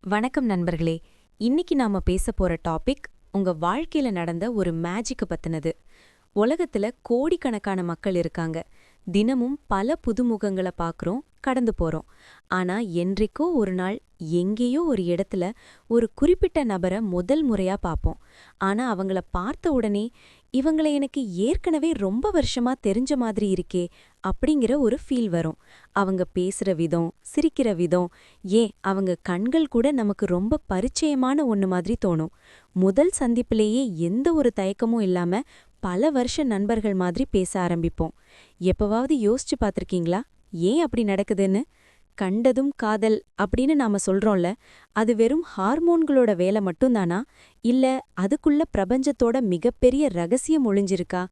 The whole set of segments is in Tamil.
வணக்கம் நண்பர்களே. இன்னைக்கு நாம பேச போற டாபிக் உங்க வாழ்க்கையில நடந்த ஒரு மேஜிக்க பத்தினது. உலகத்துல கோடிக்கணக்கான மக்கள் இருக்காங்க. தினமும் பல புதுமுகங்கள பார்க்கறோம், கடந்து போறோம். ஆனா என்றைக்கோ ஒரு நாள் எங்கேயோ ஒரு இடத்துல ஒரு குறிப்பிட்ட நபர முதல் முறையா பார்ப்போம். ஆனா அவங்கள பார்த்த உடனே இவங்கள எனக்கு ஏற்கனவே ரொம்ப வருஷமா தெரிஞ்ச மாதிரி இருக்கே அப்படிங்கிற ஒரு ஃபீல் வரும். அவங்க பேசுற விதம், சிரிக்கிற விதம், ஏன் அவங்க கண்கள் கூட நமக்கு ரொம்ப பரிச்சயமான ஒண்ணு மாதிரி தோணும். முதல் சந்திப்பிலேயே எந்த ஒரு தயக்கமும் இல்லாம பல வருஷ நண்பர்கள் மாதிரி பேச ஆரம்பிப்போம். எப்பவாவது யோசிச்சு பார்த்திருக்கீங்களா ஏன் அப்படி நடக்குதுன்னு? கண்டதும் காதல் அப்படின்னு நாம சொல்றோம்ல, அது வெறும் ஹார்மோன்களோட வேலை மட்டும்தானா? இல்ல அதுக்குள்ள பிரபஞ்சத்தோட மிகப்பெரிய ரகசியம் ஒளிஞ்சிருக்கா?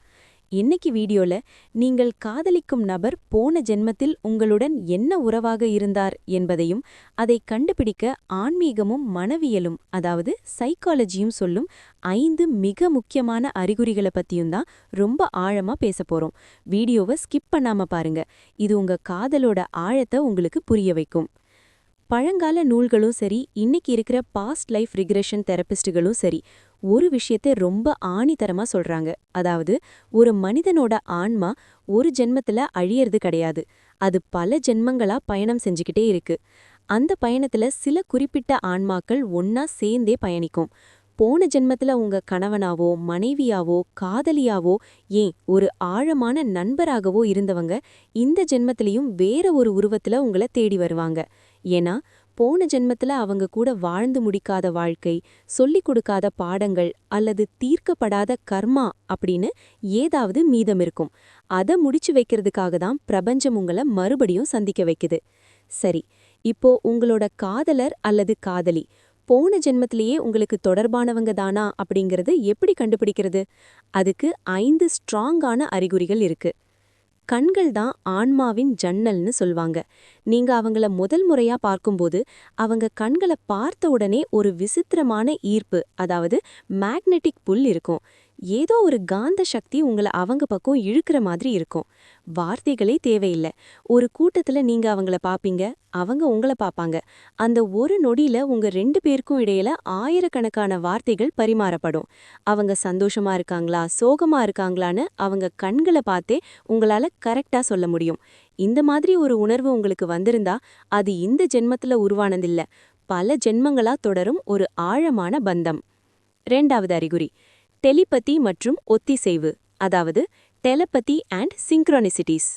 இன்னைக்கு வீடியோல நீங்கள் காதலிக்கும் நபர் போன ஜென்மத்தில் உங்களுடன் என்ன உறவாக இருந்தார் என்பதையும், அதை கண்டுபிடிக்க ஆன்மீகமும் மனவியலும் அதாவது சைக்காலஜியும் சொல்லும் 5 மிக முக்கியமான அறிகுறிகளை பத்தியும் தான் ரொம்ப ஆழமா பேசப் போறோம். வீடியோவை ஸ்கிப் பண்ணாம பாருங்க. இது உங்க காதலோட ஆழத்தை உங்களுக்கு புரிய வைக்கும். பழங்கால நூல்களும் சரி, இன்னைக்கு இருக்கிற பாஸ்ட் லைஃப் ரிக்ரெஷன் தெரபிஸ்டுகளும் சரி, ஒரு விஷயத்தை ரொம்ப ஆணித்தரமா சொல்றாங்க. அதாவது ஒரு மனிதனோட ஆன்மா ஒரு ஜென்மத்துல அழியறது கிடையாது. அது பல ஜென்மங்களா பயணம் செஞ்சுக்கிட்டே இருக்கு. அந்த பயணத்துல சில குறிப்பிட்ட ஆன்மாக்கள் ஒன்னா சேர்ந்தே பயணிக்கும். போன ஜென்மத்துல உங்க கணவனாவோ, மனைவியாவோ, காதலியாவோ, ஏன் ஒரு ஆழமான நண்பராகவோ இருந்தவங்க இந்த ஜென்மத்திலையும் வேற ஒரு உருவத்துல உங்களை தேடி வருவாங்க. ஏன்னா போன ஜென்மத்துல அவங்க கூட வாழ்ந்து முடிக்காத வாழ்க்கை, சொல்லிக் கொடுக்காத பாடங்கள் அல்லது தீர்க்கப்படாத கர்மா அப்படின்னு ஏதாவது மீதம் இருக்கும். அதை முடிச்சு வைக்கிறதுக்காக தான் பிரபஞ்சம் உங்களை மறுபடியும் சந்திக்க வைக்குது. சரி, இப்போ உங்களோட காதலர் அல்லது காதலி போன ஜென்மத்திலேயே உங்களுக்கு தொடர்பானவங்க தானா அப்படிங்கறது எப்படி கண்டுபிடிக்கிறது? அதுக்கு 5 ஸ்ட்ராங்கான அறிகுறிகள் இருக்கு. கண்கள் தான் ஆன்மாவின் ஜன்னல்னு சொல்வாங்க. நீங்க அவங்கள முதல் முறையா பார்க்கும்போது அவங்க கண்களை பார்த்த உடனே ஒரு விசித்திரமான ஈர்ப்பு, அதாவது மேக்னெட்டிக் புல் இருக்கும். ஏதோ ஒரு காந்த சக்தி உங்களை அவங்க பக்கம் இழுக்கிற மாதிரி இருக்கும். வார்த்தைகளே தேவையில்லை. ஒரு கூட்டத்துல நீங்க அவங்கள பாப்பீங்க, அவங்க உங்கள பாப்பாங்க. அந்த ஒரு நொடியில உங்க 2 பேருக்கும் இடையில ஆயிரக்கணக்கான வார்த்தைகள் பரிமாறப்படும். அவங்க சந்தோஷமா இருக்காங்களா, சோகமா இருக்காங்களான்னு அவங்க கண்களை பார்த்தே உங்களால கரெக்டா சொல்ல முடியும். இந்த மாதிரி ஒரு உணர்வு உங்களுக்கு வந்திருந்தா அது இந்த ஜென்மத்துல உருவானதில்ல, பல ஜென்மங்களா தொடரும் ஒரு ஆழமான பந்தம். 2வது அறிகுறி டெலிபதி மற்றும் ஒத்திசைவு, அதாவது டெலபதி அண்ட் சிங்க்ரோனிசிட்டிஸ்.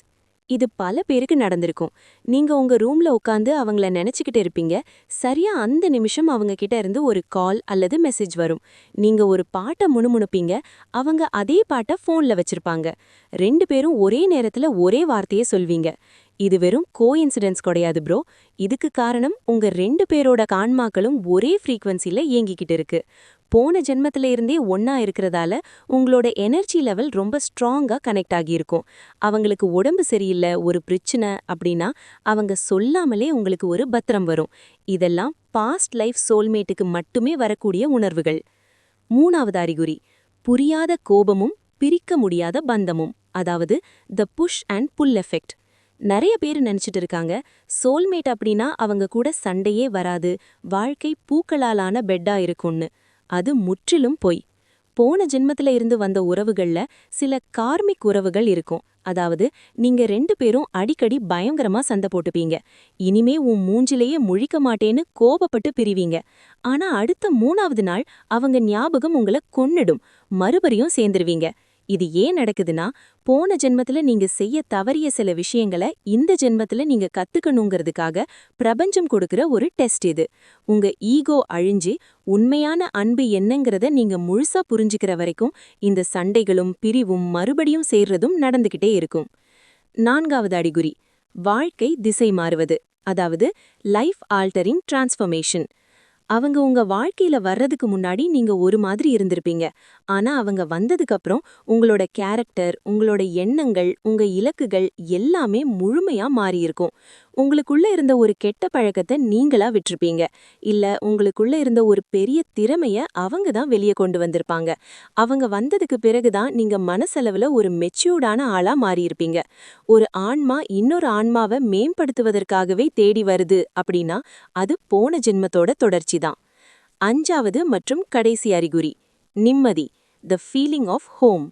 இது பல பேருக்கு நடந்திருக்கும். நீங்க உங்க ரூம்ல உட்காந்து அவங்கள நினைச்சுக்கிட்டு இருப்பீங்க. சரியா அந்த நிமிஷம் அவங்க கிட்ட இருந்து ஒரு கால் அல்லது மெசேஜ் வரும். நீங்க ஒரு பாட்டை முணுமுணுப்பீங்க, அவங்க அதே பாட்டை போன்ல வச்சிருப்பாங்க. 2 பேரும் ஒரே நேரத்துல ஒரே வார்த்தையே சொல்வீங்க. இது வெறும் கோஇன்சிடென்ஸ் கிடையாது ப்ரோ. இதுக்கு காரணம் உங்க 2 பேரோட ஆன்மாக்களும் ஒரே ஃப்ரீக்வன்சில இயங்கிக்கிட்டு இருக்கு. போன ஜென்மத்தில இருந்தே ஒன்னா இருக்கிறதால உங்களோட எனர்ஜி லெவல் ரொம்ப ஸ்ட்ராங்கா கனெக்ட் ஆகியிருக்கும். அவங்களுக்கு உடம்பு சரியில்லை, ஒரு பிரச்சனை அப்படின்னா அவங்க சொல்லாமலே உங்களுக்கு ஒரு பத்திரம் வரும். இதெல்லாம் பாஸ்ட் லைஃப் சோல்மேட்டுக்கு மட்டுமே வரக்கூடிய உணர்வுகள். 3வது அறிகுறி புரியாத கோபமும் பிரிக்க முடியாத பந்தமும், அதாவது the push and pull effect. நிறைய பேர் நினைச்சிட்டு இருக்காங்க, சோல்மேட் அப்படின்னா அவங்க கூட சண்டையே வராது, வாழ்க்கை பூக்களாலான பெட்டா இருக்கும்னு. அது முற்றிலும் பொய். போன ஜென்மத்துல இருந்து வந்த உறவுகள்ல சில கார்மிக் உறவுகள் இருக்கும். அதாவது நீங்க 2 பேரும் அடிக்கடி பயங்கரமா சண்டை போட்டுப்பீங்க. இனிமே உன் மூஞ்சிலேயே முழிக்க மாட்டேன்னு கோபப்பட்டு பிரிவீங்க. ஆனா அடுத்த 3வது நாள் அவங்க ஞாபகம் உங்களை கொன்னுடும். மறுபடியும் சேர்ந்துருவீங்க. இது ஏன் நடக்குதுன்னா, போன ஜென்மத்துல நீங்க செய்ய தவறிய சில விஷயங்களை இந்த ஜென்மத்துல நீங்க கத்துக்கணுங்கிறதுக்காக பிரபஞ்சம் கொடுக்கிற ஒரு டெஸ்ட் இது. உங்க ஈகோ அழிஞ்சு உண்மையான அன்பு என்னங்கிறத நீங்க முழுசா புரிஞ்சுக்கிற வரைக்கும் இந்த சண்டைகளும் பிரிவும் மறுபடியும் சேர்றதும் நடந்துகிட்டே இருக்கும். 4வது அறிகுறி வாழ்க்கை திசை மாறுவது, அதாவது லைஃப் ஆல்டரிங் டிரான்ஸ்ஃபர்மேஷன். அவங்க உங்க வாழ்க்கையில வர்றதுக்கு முன்னாடி நீங்க ஒரு மாதிரி இருந்திருப்பீங்க. ஆனா அவங்க வந்ததுக்கு அப்புறம் உங்களோட கேரக்டர், உங்களோட எண்ணங்கள், உங்க இலக்குகள் எல்லாமே முழுமையா மாறியிருக்கும். உங்களுக்குள்ள இருந்த ஒரு கெட்ட பழக்கத்த நீங்களா விட்டிருப்பீங்க. இல்ல உங்களுக்குள்ள இருந்த ஒரு பெரிய திறமைய அவங்க தான் வெளிய கொண்டு வந்திருப்பாங்க. அவங்க வந்ததுக்கு பிறகு தான் நீங்க மனசளவுல ஒரு மெச்சூர்டான ஆளா மாறியிருப்பீங்க. ஒரு ஆன்மா இன்னொரு ஆன்மாவ மேம்படுத்துவதற்காகவே தேடி வருது அப்படின்னா அது போன ஜென்மத்தோட தொடர்ச்சி தான். 5வது மற்றும் கடைசி அறிகுறி நிம்மதி, த ஃபீலிங் ஆஃப் ஹோம்.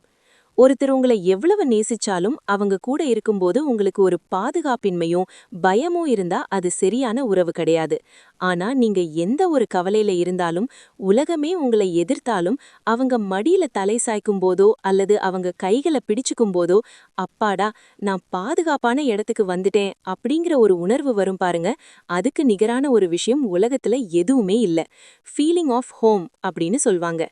ஒருத்தர் உங்களை எவ்வளவு நேசிச்சாலும் அவங்க கூட இருக்கும்போது உங்களுக்கு ஒரு பாதுகாப்பின்மையும் பயமும் இருந்தா அது சரியான உறவு கிடையாது. ஆனா நீங்க எந்த ஒரு கவலையில இருந்தாலும், உலகமே உங்களை எதிர்த்தாலும், அவங்க மடியில தலை சாய்க்கும் போதோ அல்லது அவங்க கைகளை பிடிச்சுக்கும் போதோ, அப்பாடா நான் பாதுகாப்பான இடத்துக்கு வந்துட்டேன் அப்படிங்கிற ஒரு உணர்வு வரும் பாருங்க. அதுக்கு நிகரான ஒரு விஷயம் உலகத்துல எதுவுமே இல்ல. ஃபீலிங் ஆஃப் ஹோம் அப்படின்னு சொல்வாங்க.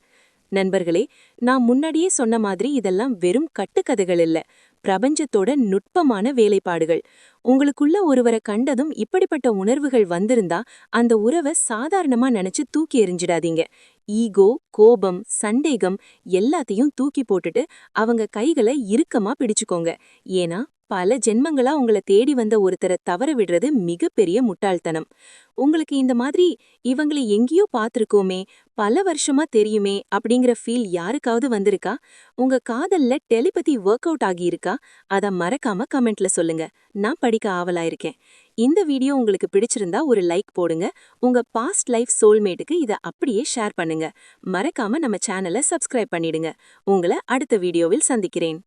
நண்பர்களே, நான் முன்னாடியே சொன்ன மாதிரி இதெல்லாம் வெறும் கட்டுக்கதைகள் இல்ல, பிரபஞ்சத்தோட நுட்பமான வேலைப்பாடுகள். உங்களுக்குள்ள ஒருவரை கண்டதும் இப்படிப்பட்ட உணர்வுகள் வந்திருந்தா அந்த உறவை சாதாரணமா நினைச்சு தூக்கி எறிஞ்சிடாதீங்க. ஈகோ, கோபம், சந்தேகம் எல்லாத்தையும் தூக்கி போட்டுட்டு அவங்க கைகளை இறுக்கமா பிடிச்சுக்கோங்க. ஏன்னா பல ஜென்மங்களா உங்களை தேடி வந்த ஒருத்தரை தவற விடுறது மிகப்பெரிய முட்டாள்தனம். உங்களுக்கு இந்த மாதிரி இவங்களை எங்கேயோ பார்த்திருக்கோமே, பல வருஷமா தெரியுமே அப்படிங்கிற ஃபீல் யாருக்காவது வந்திருக்கா? உங்க காதல்ல டெலிபதி ஒர்க் அவுட் ஆகியிருக்கா? அத மறக்காம கமெண்ட்ல சொல்லுங்க. நான் படிக்க ஆவலா இருக்கேன். இந்த வீடியோ உங்களுக்கு பிடிச்சிருந்தா ஒரு லைக் போடுங்க. உங்க பாஸ்ட் லைஃப் சோல்மேட்டுக்கு இத அப்படியே ஷேர் பண்ணுங்க. மறக்காம நம்ம சேனலை சப்ஸ்கிரைப் பண்ணிடுங்க. உங்களை அடுத்த வீடியோவில் சந்திக்கிறேன்.